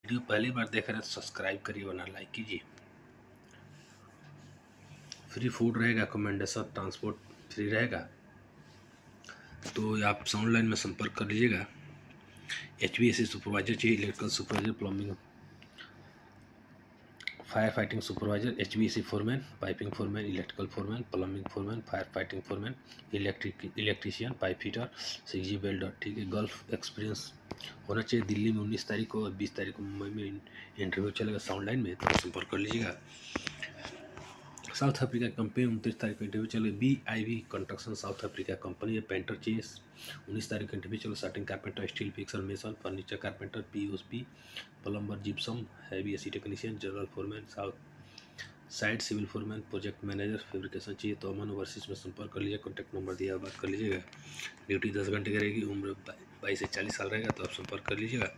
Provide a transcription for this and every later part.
Video पहली बार देख रहे हैं तो सब्सक्राइब करिए वरना लाइक कीजिए। फ्री फूड रहेगा, अकोमोडेशन ट्रांसपोर्ट फ्री रहेगा। तो आप ऑनलाइन में संपर्क कर लीजिएगा। HVAC सुपरवाइजर चाहिए, electrical supervisor, plumbing, fire fighting supervisor, HVAC foreman, piping foreman, electrical foreman, plumbing foreman, fire fighting foreman, electrician, pipe fitter, 6G welder. ठीक है, गल्फ एक्सपीरियंस होना चाहिए। दिल्ली में 19 तारीख को और 20 तारीख को मुंबई में इंटरव्यू चलेगा ऑनलाइन में, तो संपर्क कर लीजिएगा। साउथ अफ्रीका कंपनी 29 तारीख को इंटरव्यू चले। BIV construction South Africa company है। पेंटर चाहिए, 19 तारीख को इंटरव्यू चलो। Starting carpenter, steel fixer, mason, furniture carpenter, POP, plumber, gypsum, heavy AC technician, general foreman, south side civil foreman, project manager, fabrication चाहिए। तो अमन ओवरसीज में संपर्क कर लीजिए। कॉन्टैक्ट नंबर दिया, बात कर लीजिएगा। ड्यूटी 10 घंटे की रहेगी। उम्र 22 से 40 साल रहेगा, तो आप संपर्क कर लीजिएगा।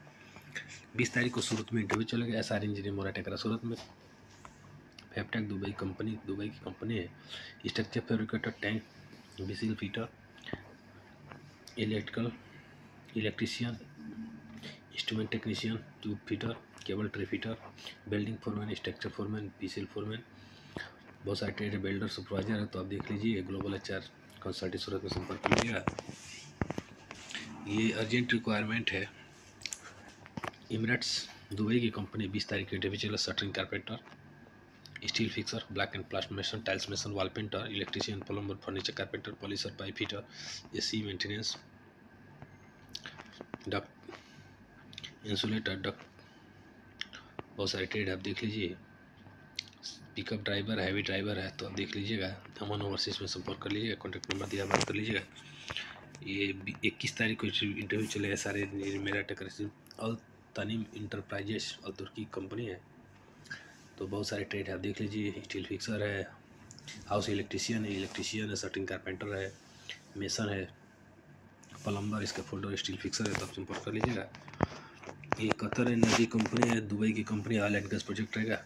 20 तारीख को सूरत में इंटरव्यू चलेगा। SR इंजीनियर मोराटेकरा सूरत में। फैबटेक दुबई की कंपनी है। Structure fabricator, tank, whistle fitter, electrician, instrument technician, tube fitter, cable tray fitter, building foreman, structure foreman, whistle foreman, बहुत सारे ट्रेड बिल्डर सुपरवाइजर है। तो आप देख लीजिए। ग्लोबल HR कंसल्टिंग सूरत में संपर्क कीजिएगा। ये अर्जेंट रिक्वायरमेंट है। इमिरेट्स दुबई की कंपनी 20 तारीख को इंटरव्यू चला। Shuttering carpenter, steel fixer, black and plaster mason, tiles mason, wall painter, electrician, plumber, furniture carpenter, polisher, pipe fitter, AC maintenance, duct, insulator, duct, बहुत सारे ट्रेड आप देख लीजिए। पिकअप ड्राइवर, हैवी ड्राइवर है, तो आप देख लीजिएगा। अमन ओवरसीज में संपर्क कर लीजिएगा। कॉन्टैक्ट नंबर दिया, बात कर लीजिएगा। ये 21 तारीख को इंटरव्यू चलेगा। सारे मेरा टेक्नीशियन, अल तनीम इंटरप्राइजेस और तुर्की कंपनी है। तो बहुत सारे ट्रेड आप देख लीजिए। स्टील फिक्सर है, हाउस इलेक्ट्रीशियन है, शटरिंग कारपेंटर है, मेसन है, प्लम्बर, इसका फोल्डर, स्टील फिक्सर है, तो आप संपर्क कर लीजिएगा। ये कतर एनर्जी कंपनी है, दुबई की company. Oil and gas project रहेगा।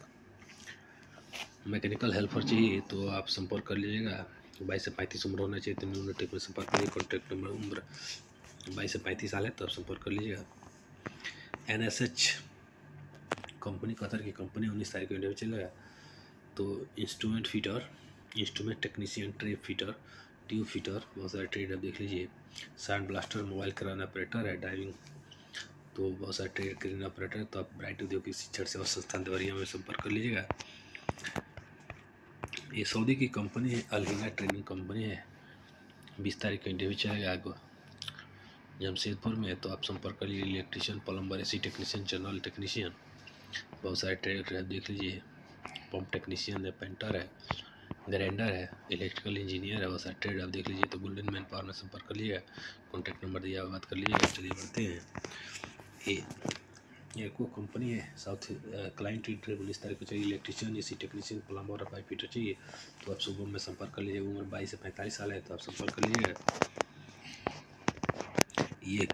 मैकेनिकल हेल्पर चाहिए, तो आप संपर्क कर लीजिएगा। 22 से 35 उम्र होना चाहिए, तो न्यूनटेक में संपर्क करिए। कॉन्टैक्ट नंबर, उम्र 22 से 35 साल है, तो आप संपर्क कर लीजिएगा। NSH कंपनी, कतर की कंपनी, 19 तारीख को इंटरव्यू चलेगा। तो instrument fitter, instrument technician, tray fitter, tube fitter, बहुत सारे ट्रेड आप देख लीजिए। Sound blaster, mobile crane operator है, ड्राइविंग, तो बहुत सारे ट्रेड क्रेन ऑपरेटर है। तो आप ब्राइट औद्योगिक शिक्षण सेवा संस्थान देवरिया में संपर्क कर लीजिएगा। ये सऊदी की कंपनी है, अल हिला ट्रेनिंग कंपनी है। 20 तारीख को इंटरव्यू चलेगा आगे जमशेदपुर में, तो आप संपर्क कर लीजिए। Electrician, plumber, AC technician, general technician, बहुत सारे ट्रेड आप देख लीजिए। पंप टेक्नीशियन है, पेंटर है, ग्राइंडर है, इलेक्ट्रिकल इंजीनियर है, बहुत सारे ट्रेड आप देख लीजिए। तो गोल्डन मैन पावर में संपर्क कर लीजिएगा। कॉन्टैक्ट नंबर दिया, बात कर लीजिएगा। चलिए बढ़ते हैं। ये को कंपनी है साउथ क्लाइंट इंटरव्यू 19 तारीख को चाहिए। इलेक्ट्रीशियन, AC टेक्नीशियन, प्लम्बर और पाइप फिटर चाहिए, तो आप सुबह में संपर्क कर लीजिए। उम्र 22 से 45 साल है, तो आप संपर्क कर लीजिएगा। ये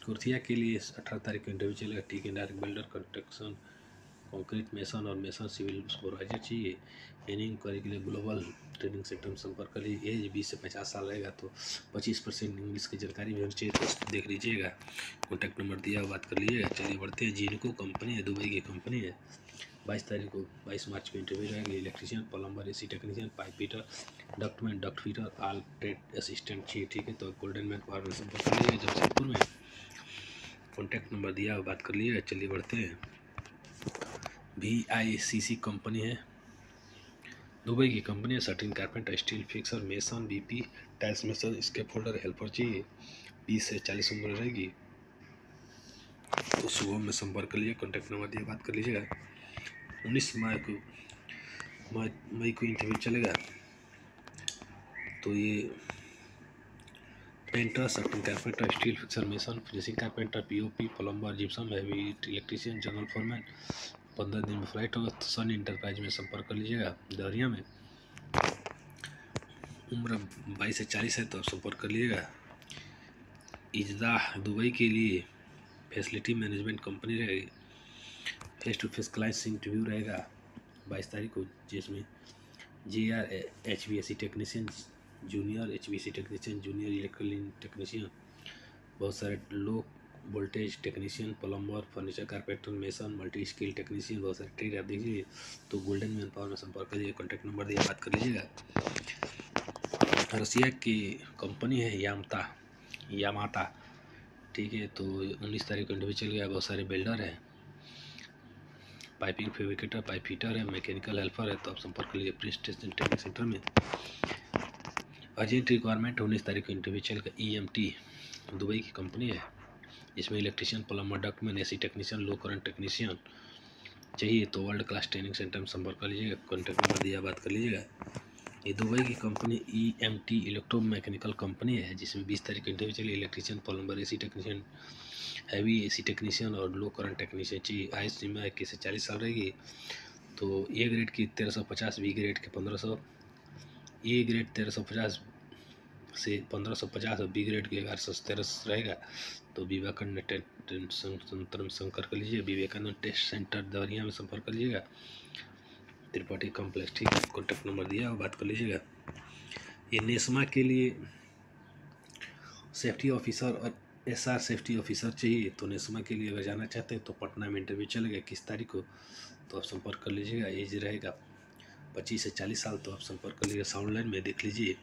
कुर्थिया के लिए 18 तारीख को इंटरव्यू चलेगा। ठीक है, direct builder, construction, concrete mason और मेसन सिविल सुपरवाइजर चाहिए। ट्रेनिंग इंक्वायरी के लिए ग्लोबल ट्रेनिंग सेंटर में संपर्क कर लीजिए। एज 20 से 50 साल रहेगा, तो 25% इंग्लिश की जानकारी भी होनी चाहिए, तो देख लीजिएगा। कॉन्टैक्ट नंबर दिया, बात कर लीजिएगा। चलिए बढ़ते हैं। जिनको कंपनी है, दुबई की कंपनी है। 22 मार्च को इंटरव्यू रहेगा। Electrician, plumber, AC technician, pipe fitter, ductman, duct fitter, all trade assistant चाहिए। ठीक है, तो गोल्डन मैन पावर में संपर्क कर लीजिएगा जमशेदपुर में। कॉन्टैक्ट नंबर दिया, बात कर लीजिएगा। चलिए बढ़ते हैं। VICC कंपनी है, दुबई की कंपनी है। Shuttering carpenter, steel fixer, mason, BP, tiles mason, इसके फोल्डर हेल्पर चाहिए। 20 से 40 उम्र रहेगी, तो सुबह में संपर्क कर लीजिए। कॉन्टैक्ट नंबर दिए, बात कर लीजिएगा। 19 मई को इंटरव्यू चलेगा। तो ये painter, shuttering carpenter, steel fixer, mason, finishing carpenter, POP, plumber, gypsum, heavy electrician, general foreman, 15 दिन में फ्लाइट होगा। तो सन इंटरप्राइज में संपर्क कर लीजिएगा देवरिया में। उम्र 22 से 40 है, तो आप संपर्क कर लीजिएगा। इजदा दुबई के लिए फैसिलिटी मैनेजमेंट कंपनी रहेगी। Face to face client interview रहेगा 22 तारीख को, जिसमें JR HVAC technician junior, HVAC technician junior, electrical technician, बहुत सारे लोग voltage technician, plumber, furniture carpenter, mason, multi skill technician, बहुत सारे ट्रेड आप देखिए। तो गोल्डन मैन पावर में संपर्क करिए, कॉन्टैक्ट नंबर दिया, बात कर लीजिएगा। रसिया की कंपनी है यामाता, ठीक है। तो 19 तारीख को इंटरव्यू चल गया। बहुत सारे बिल्डर हैं, पाइपिंग फैब्रिकेटर, पाइप फिटर है, मैकेनिकल हेल्पर है। तो आप संपर्क लीजिए प्रिंस ट्रेनिंग सेंटर में। अर्जेंट रिक्वायरमेंट 19 तारीख को इंटरव्यू चलेगा। EMT दुबई की कंपनी है, इसमें electrician, plumber, ductman, AC technician, low current technician चाहिए। तो वर्ल्ड क्लास ट्रेनिंग सेंटर में संपर्क कर लीजिएगा, कॉन्टैक्ट नंबर दिया, बात कर लीजिएगा। ये दुबई की company EMT electro mechanical company है, जिसमें 20 तारीख को इंटरव्यू चलिए। Electrician, plumber, AC technician, heavy AC technician और लो करंट टेक्नीशियन चाहिए। आयु सीमा 21 से 40 साल रहेगी। तो A ग्रेड की 1350, B ग्रेड के 1500, A ग्रेड 1350 से 1550 और B ग्रेड के 1113 रहेगा। तो विवेकानंद संतर में संपर्क कर लीजिए। विवेकानंद टेस्ट सेंटर देवरिया में संपर्क कर लीजिएगा, त्रिपाठी कॉम्प्लेक्स, ठीक है। कॉन्टैक्ट नंबर दिया, बात कर लीजिएगा। ये नेस्मा के लिए सेफ्टी ऑफिसर और SR सेफ्टी ऑफिसर चाहिए। तो नेस्मा के लिए अगर जाना चाहते हैं तो पटना में इंटरव्यू चलेगा 21 तारीख को। तो आप संपर्क कर लीजिएगा। एज रहेगा 25 से 40 साल। तो आप संपर्क कर लीजिएगा। साउंड लाइन में देख लीजिए,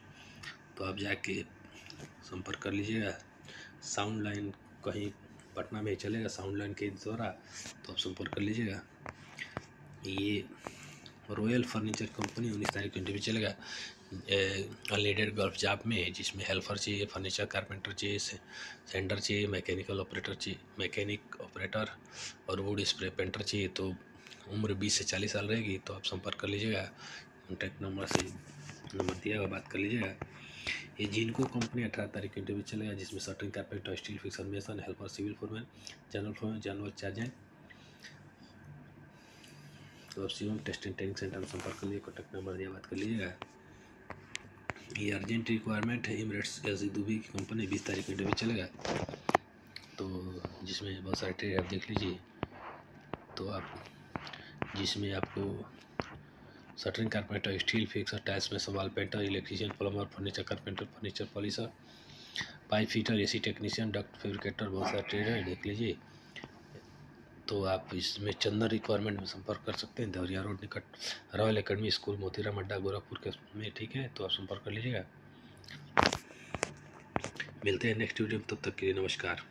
तो आप जाके संपर्क कर लीजिएगा। साउंड लाइन कहीं पटना में चलेगा, साउंड लाइन के द्वारा। तो आप संपर्क कर लीजिएगा। ये रॉयल फर्नीचर कंपनी 19 तारीख को इंटरव्यू चलेगा अनलीडेड गल्फ जॉब में, जिसमें हेल्पर चाहिए, फर्नीचर कारपेंटर चाहिए, सेंडर चाहिए, मैकेनिकल ऑपरेटर चाहिए, मैकेनिक ऑपरेटर और वुड स्प्रे पेंटर चाहिए। तो उम्र 20 से 40 साल रहेगी। तो आप संपर्क कर लीजिएगा, कॉन्टैक्ट नंबर से नंबर दिया हुआ, बात कर लीजिएगा। ये जिनको कंपनी 18 तारीख को इंटरव्यू चलेगा, जिसमें shuttering carpenter, steel fixer, mason, helper, civil foreman, general foreman, general चार्जेंट। तो आप Shivam test and training centre में संपर्क कर लीजिए, कॉन्टैक्ट नंबर दिया, बात कर लीजिएगा। ये अर्जेंट रिक्वायरमेंट है। एमिरेट्स एलसी दुबई की कंपनी 20 तारीख को इंटरव्यू चलेगा। तो जिसमें बहुत सारे ट्रेड आप देख लीजिए। तो आप जिसमें आपको shuttering carpenter, steel fixer, tiles में सवाल painter, electrician, plumber, furniture carpenter, furniture polisher, pipe fitter, AC technician, duct fabricator, बहुत सारे ट्रेड है, देख लीजिए। तो आप इसमें चंदन रिक्वायरमेंट में संपर्क कर सकते हैं। देवरिया रोड निकट रॉयल एकेडमी स्कूल, मोतीराम अड्डा, गोरखपुर के में, ठीक है। तो आप संपर्क कर लीजिएगा। मिलते हैं नेक्स्ट वीडियो में, तब तक के लिए नमस्कार।